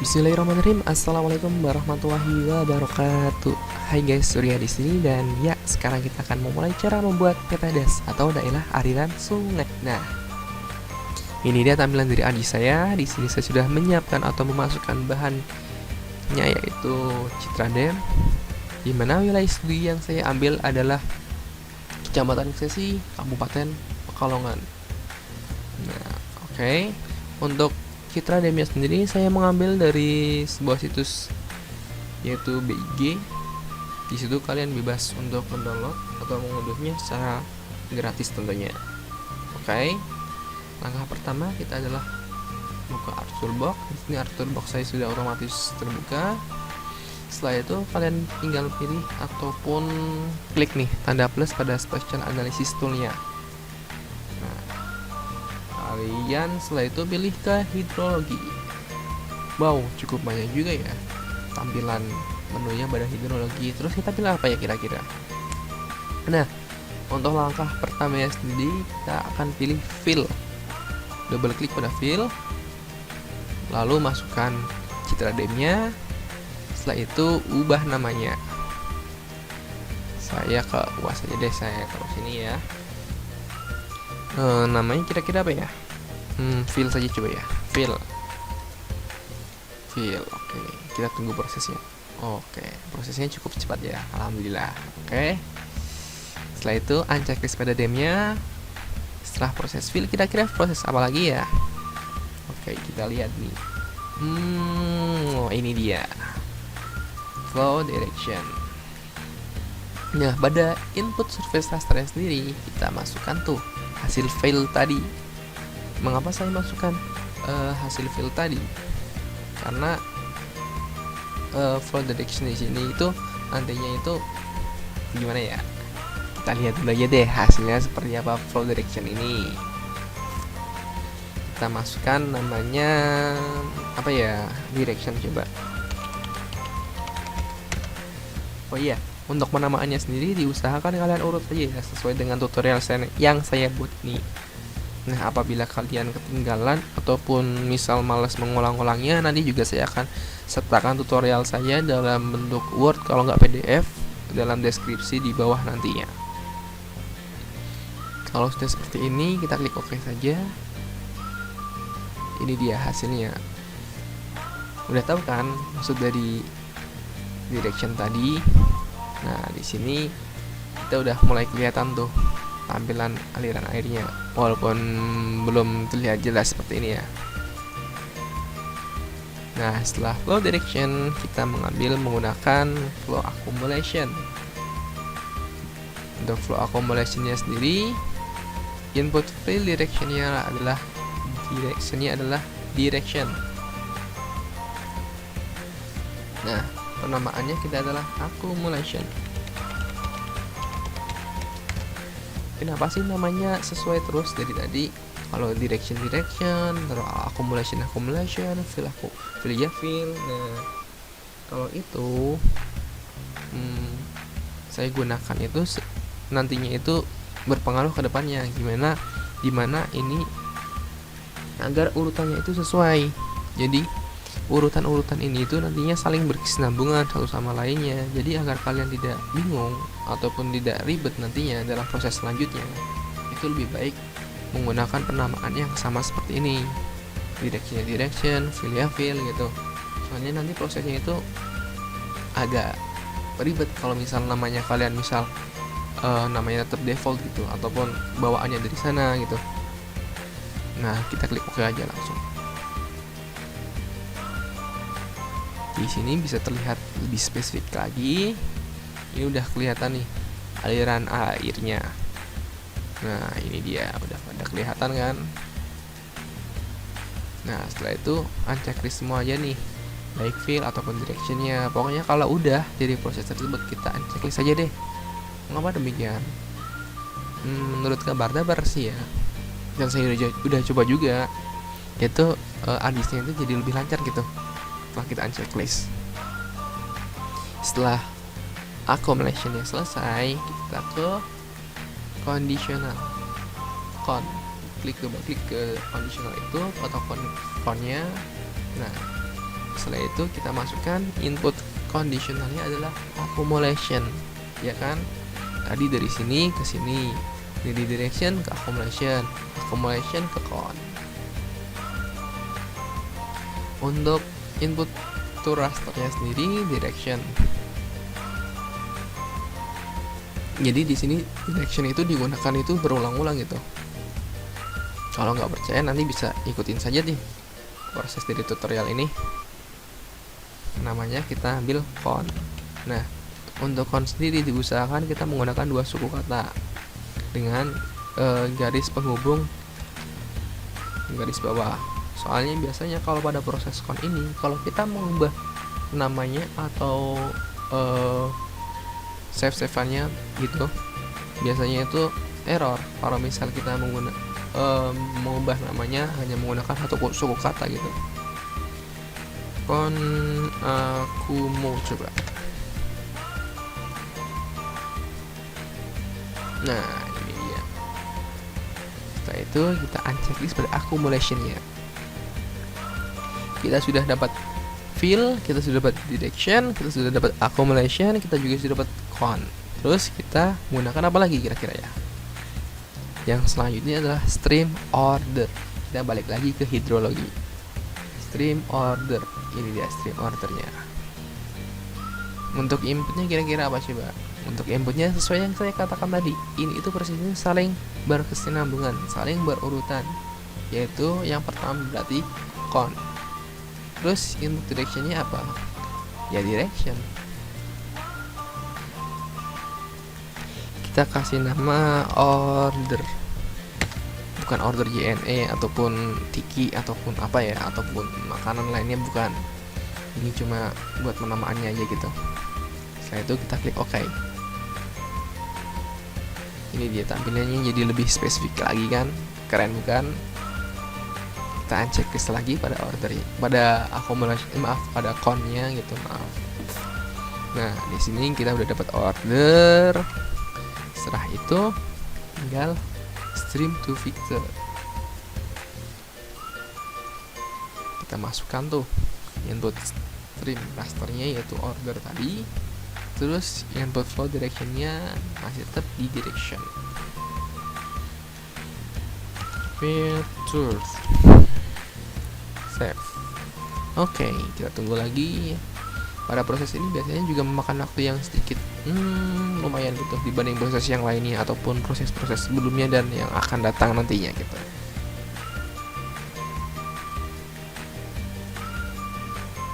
Bismillahirrahmanirrahim. Assalamualaikum warahmatullahi wabarakatuh. Hai guys, Surya di sini dan ya sekarang kita akan memulai cara membuat petadas atau daerah aliran sungai. Nah, ini dia tampilan dari adik saya. Di sini saya sudah menyiapkan atau memasukkan bahannya yaitu Citradam. Di mana wilayah studi yang saya ambil adalah Kecamatan Sesi, Kabupaten Pekalongan. Nah, oke. Untuk Citradamnya sendiri saya mengambil dari sebuah situs yaitu BIG. Di situ kalian bebas untuk mendownload atau mengunduhnya secara gratis tentunya. Oke. Langkah pertama kita adalah buka Arttoolbox. Di sini Arttoolbox saya sudah otomatis terbuka. Setelah itu kalian tinggal pilih ataupun klik nih tanda plus pada Spatial Analysis toolnya. Kalian setelah itu pilih ke hidrologi. Wow, cukup banyak juga ya tampilan menunya pada hidrologi. Terus kita pilih apa ya kira-kira? Nah, untuk langkah pertama sendiri kita akan pilih fill. Double klik pada fill, lalu masukkan Citradamnya. Setelah itu ubah namanya. Saya ke UAS aja deh, saya taruh sini ya. Namanya kira-kira apa ya? Fill saja coba ya. Fill. Oke, kita tunggu prosesnya. Oke, prosesnya cukup cepat ya, alhamdulillah. Oke. Setelah itu unchecklist pada damnya. Setelah proses fill, kira-kira proses apa lagi ya? Oke, kita lihat nih. Ini dia. Flow direction. Nah, pada input surface raster sendiri kita masukkan tuh hasil file tadi. Mengapa saya masukkan hasil file tadi? Karena flow direction di sini itu nantinya itu gimana ya? Kita lihat dulu aja deh hasilnya seperti apa flow direction ini. Kita masukkan namanya apa ya? Direction coba. Oh iya, untuk penamaannya sendiri diusahakan kalian urut saja ya sesuai dengan tutorial yang saya buat ini. Nah, apabila kalian ketinggalan ataupun misal malas mengulang-ulangnya, nanti juga saya akan sertakan tutorial saya dalam bentuk Word kalau nggak PDF dalam deskripsi di bawah nantinya. Kalau sudah seperti ini, kita klik OK saja. Ini dia hasilnya. Udah tahu kan maksud dari direction tadi? Nah, di sini kita udah mulai kelihatan tuh tampilan aliran airnya, walaupun belum terlihat jelas seperti ini ya. Nah, setelah flow direction kita mengambil menggunakan flow accumulation. Untuk flow accumulationnya sendiri, input fill directionnya adalah direction. Nah, penamaannya kita adalah accumulation. Kenapa sih namanya sesuai terus dari tadi? Kalau direction, terus accumulation, fill ya fill. Nah, kalau itu saya gunakan itu nantinya itu berpengaruh ke depannya dimana ini agar urutannya itu sesuai. Jadi urutan-urutan ini itu nantinya saling berkesinambungan satu sama lainnya. Jadi agar kalian tidak bingung ataupun tidak ribet nantinya dalam proses selanjutnya, itu lebih baik menggunakan penamaan yang sama seperti ini. Direction, fill gitu. Soalnya nanti prosesnya itu agak ribet kalau misal namanya kalian misal namanya tetap default gitu ataupun bawaannya dari sana gitu. Nah, kita klik OK aja langsung. Di sini bisa terlihat lebih spesifik lagi. Ini udah kelihatan nih aliran airnya. Nah, ini dia udah pada kelihatan kan. Nah, setelah itu unchecklist semua aja nih, baik fill ataupun directionnya. Pokoknya kalau udah dari proses tersebut kita unchecklist aja deh. Mengapa demikian? Menurut kabar sih ya, dan saya udah coba juga, itu adisnya itu jadi lebih lancar gitu setelah kita unchecklist. Setelah accumulationnya selesai, kita ke conditional. Klik ke conditional itu atau connya. Nah, Setelah itu kita masukkan input conditionalnya adalah accumulation, ya kan? Tadi dari sini ke sini, dari direction ke accumulation, accumulation ke count. Untuk input to rasternya sendiri direction. Jadi di sini direction itu digunakan itu berulang-ulang gitu. Kalau nggak percaya nanti bisa ikutin saja nih proses dari tutorial ini. Namanya kita ambil count. Nah, untuk count sendiri diusahakan kita menggunakan 2 suku kata dengan garis penghubung garis bawah. Soalnya biasanya kalau pada proses count ini, kalau kita mengubah namanya atau save-save-annya gitu, biasanya itu error kalau misal kita mengubah namanya hanya menggunakan satu suku kata gitu. Aku mau coba. Nah, ini dia. Setelah itu kita unchecklist pada accumulation-nya. Kita sudah dapat fill, kita sudah dapat direction, kita sudah dapat accumulation, kita juga sudah dapat count. Terus kita menggunakan apa lagi kira-kira ya? Yang selanjutnya adalah stream order. Kita balik lagi ke hidrologi. Stream order. Ini dia stream ordernya. Untuk inputnya kira-kira apa coba? Untuk inputnya sesuai yang saya katakan tadi, ini itu persisnya saling berkesinambungan, saling berurutan. Yaitu yang pertama berarti count. Terus input directionnya apa? Ya direction. Kita kasih nama order, bukan order JNE ataupun tiki ataupun apa ya, ataupun makanan lainnya, bukan. Ini cuma buat penamaannya aja gitu. Setelah itu kita klik OK. Ini dia tampilannya jadi lebih spesifik lagi kan, keren bukan? Kita unchecklist lagi pada ordernya, pada akumulasi, pada countnya gitu, maaf. Nah, di sini kita udah dapat order. Setelah itu tinggal stream to Victor. Kita masukkan tuh input stream rasternya yaitu order tadi. Terus input flow directionnya masih tetap di direction. Filter save. Oke, kita tunggu lagi. Pada proses ini biasanya juga memakan waktu yang sedikit lumayan gitu dibanding proses yang lainnya ataupun proses-proses sebelumnya dan yang akan datang nantinya gitu.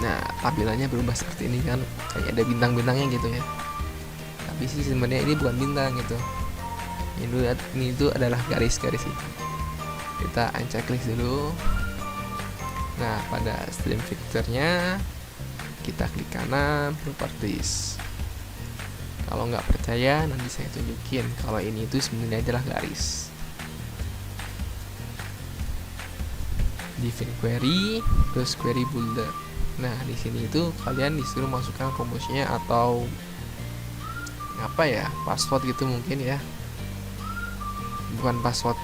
Nah, tampilannya berubah seperti ini kan, kayak ada bintang-bintangnya gitu ya. Tapi sih sebenarnya ini bukan bintang gitu. Ini itu adalah garis-garis itu. Kita unchecklist dulu. Nah, pada stream Victor-nya kita klik kanan properties. Kalau nggak percaya nanti saya tunjukin kalau ini itu sebenarnya adalah garis. Define query, terus query builder. Nah, di sini itu kalian disuruh masukkan rumusnya atau apa ya, password gitu mungkin ya. Bukan password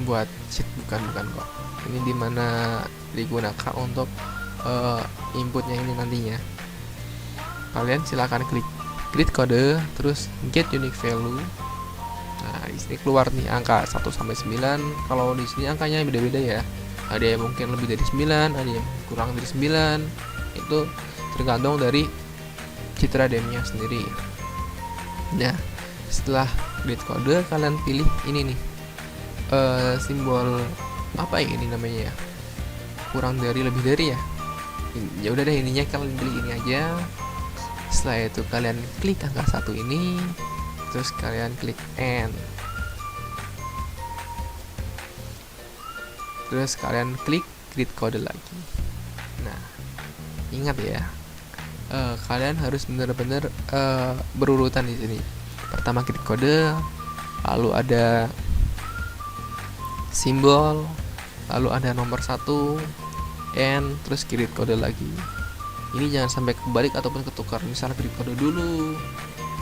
buat cheat, bukan kok. Ini dimana digunakan untuk inputnya ini nantinya. Kalian silakan klik create kode, terus get unique value. Nah, di sini keluar nih angka 1 sampai 9. Kalau di sini angkanya beda-beda ya. Ada yang mungkin lebih dari 9, ada yang kurang dari 9. Itu tergantung dari citra DM-nya sendiri. Nah, setelah create kode, kalian pilih ini nih. Simbol apa ya ini namanya ya? Kurang dari, lebih dari ya. Ya udah deh, ininya kalian pilih ini aja. Setelah itu kalian klik angka 1 ini, terus kalian klik end. Terus kalian klik create kode lagi. Nah, ingat ya, kalian harus benar-benar berurutan di sini. Pertama create kode, lalu ada simbol, lalu ada nomor 1, end, terus create kode lagi. Ini jangan sampai kebalik ataupun ketukar. Misalnya create kode dulu.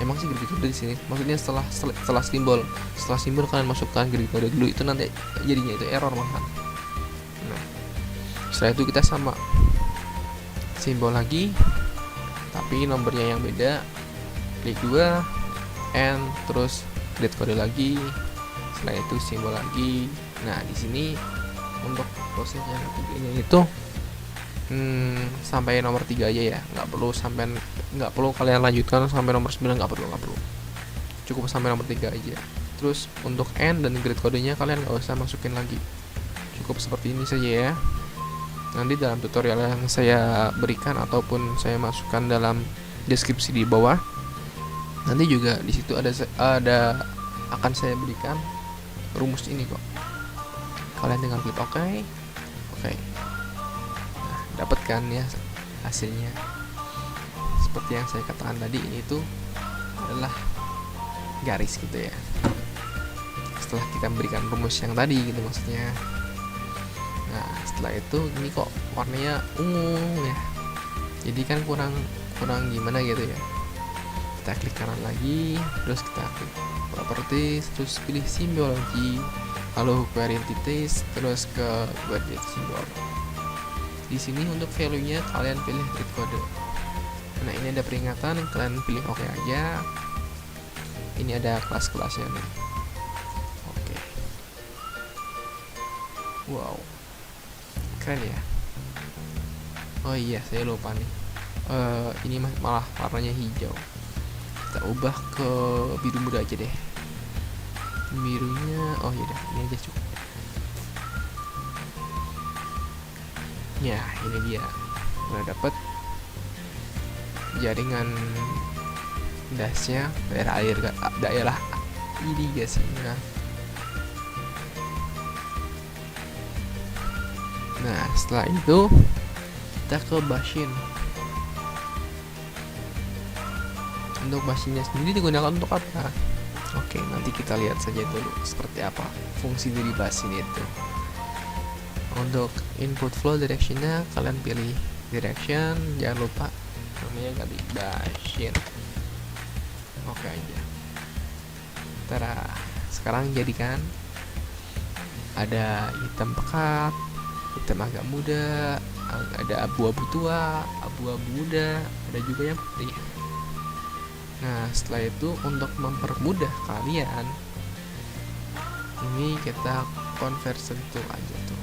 Emang sih create kode di sini. Maksudnya setelah simbol kalian masukkan create kode dulu, itu nanti jadinya itu error malahan. Nah, setelah itu kita sama simbol lagi, tapi nomornya yang beda. Klik 2, N, terus create kode lagi. Setelah itu simbol lagi. Nah, di sini untuk proses yang ketiganya itu sampai nomor 3 aja ya, nggak perlu kalian lanjutkan sampai nomor 9, nggak perlu, cukup sampai nomor 3 aja. Terus untuk N dan grid kodenya kalian nggak usah masukin lagi, cukup seperti ini saja ya. Nanti dalam tutorial yang saya berikan ataupun saya masukkan dalam deskripsi di bawah, nanti juga di situ ada akan saya berikan rumus ini kok. Kalian tinggal klik OK. Nah, dapat kan ya hasilnya. Seperti yang saya katakan tadi, ini tuh adalah garis gitu ya. Setelah kita memberikan rumus yang tadi gitu maksudnya. Nah, setelah itu ini kok warnanya ungu ya. Jadi kan kurang gimana gitu ya. Kita klik kanan lagi, terus kita klik properties, terus pilih simbology, lalu query entities, terus ke budget symbol. Di sini untuk value-nya kalian pilih grid code. Nah, ini ada peringatan, kalian pilih OK aja. Ini ada kelas-kelasnya nih. Oke. Wow, keren ya. Oh iya, saya lupa nih. Ini malah warnanya hijau. Kita ubah ke biru muda aja deh. Birunya, oh yaudah, ini aja cukup. Ya, ini dia. Udah dapet jaringan dasnya daerah irigasinya. Nah, setelah itu kita ke basin. Untuk basinnya sendiri digunakan untuk apa? Oke, nanti kita lihat saja dulu seperti apa fungsi dari basin itu. Untuk input flow directionnya kalian pilih direction, jangan lupa namanya ganti basin. Oke aja. Sekarang jadikan ada hitam pekat, hitam agak muda, ada abu-abu tua, abu-abu muda, ada juga yang putih. Nah, setelah itu untuk mempermudah kalian, ini kita conversion tool aja tuh.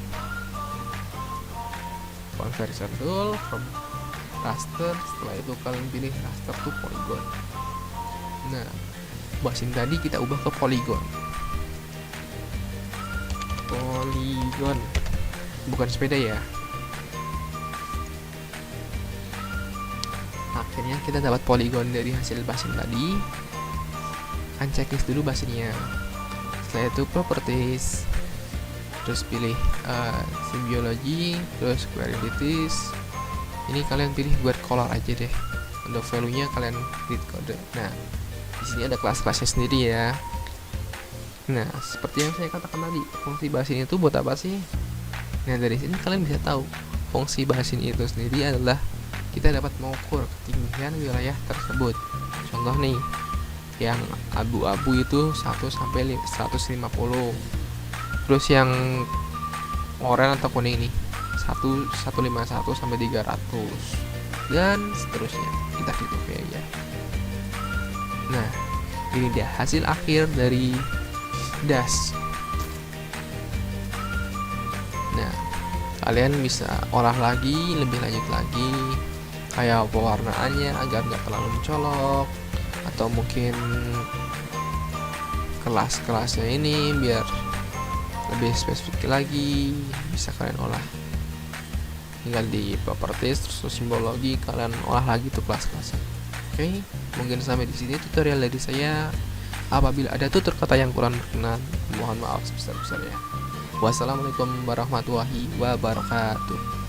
Conversion tool from raster, setelah itu kalian pilih raster to polygon. Nah, basin tadi kita ubah ke polygon. Polygon, bukan sepeda ya. Akhirnya kita dapat polygon dari hasil basin tadi. Kan checklist dulu basinnya. Setelah itu properties, terus pilih symbology, terus query entities. Ini kalian pilih buat color aja deh. Untuk value-nya kalian grid code. Nah, di sini ada kelas-kelasnya sendiri ya. Nah, seperti yang saya katakan tadi, fungsi basin itu buat apa sih? Nah, dari sini kalian bisa tahu fungsi basin itu sendiri adalah kita dapat mengukur ketinggian wilayah tersebut. Contoh nih, yang abu-abu itu 1 sampai 150. Terus yang oranye atau kuning ini 151 sampai 300 dan seterusnya. Kita klik OK aja. Nah, ini dia hasil akhir dari dash. Nah, kalian bisa olah lagi, lebih lanjut lagi, kayak pewarnaannya agar nggak terlalu mencolok, atau mungkin kelas-kelasnya ini biar lebih spesifik lagi, bisa kalian olah. Tinggal di properties, terus simbologi, kalian olah lagi tuh kelas-kelasnya. Oke, mungkin sampai di sini tutorial dari saya. Apabila ada tutur kata yang kurang berkenan, mohon maaf sebesar-besarnya. Wassalamualaikum warahmatullahi wabarakatuh.